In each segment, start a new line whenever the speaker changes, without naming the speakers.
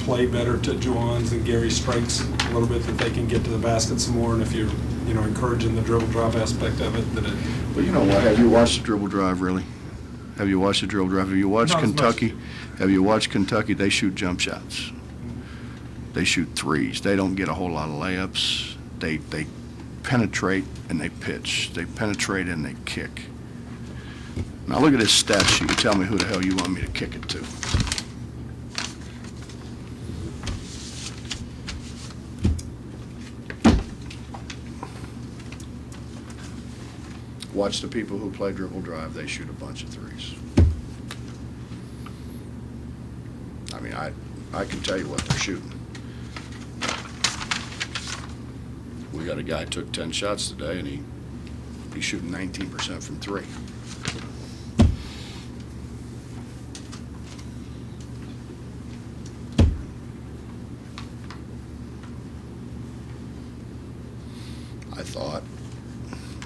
play better to Juwan's and Gary's strengths a little bit, that they can get to the basket some more, and if you're, encouraging the dribble drive aspect of it, that it.
But you know what, have you watched the dribble drive, really? Have you watched the dribble drive? Have you watched
Not as much.
Kentucky? Have you watched Kentucky? They shoot jump shots. They shoot threes. They don't get a whole lot of layups. They penetrate and they pitch. They penetrate and they kick. Now look at this stat sheet. Tell me who the hell you want me to kick it to. Watch the people who play dribble drive. They shoot a bunch of threes. I mean, I can tell you what they're shooting. We got a guy who took 10 shots today, and he's shooting 19% from three.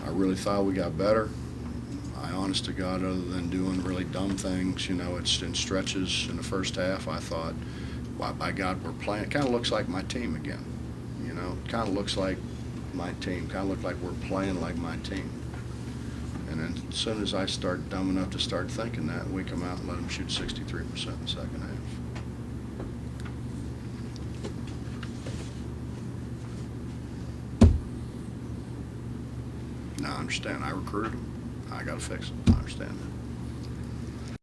I really thought we got better. I, honest to God, other than doing really dumb things, it's in stretches in the first half, I thought, wow, by God, we're playing. It kind of looks like my team again. It kind of looks like my team. Kind of look like we're playing like my team. And then as soon as I start dumb enough to start thinking that, we come out and let them shoot 63% in the second half. Now, I understand. I recruited them. I got to fix them. I understand that.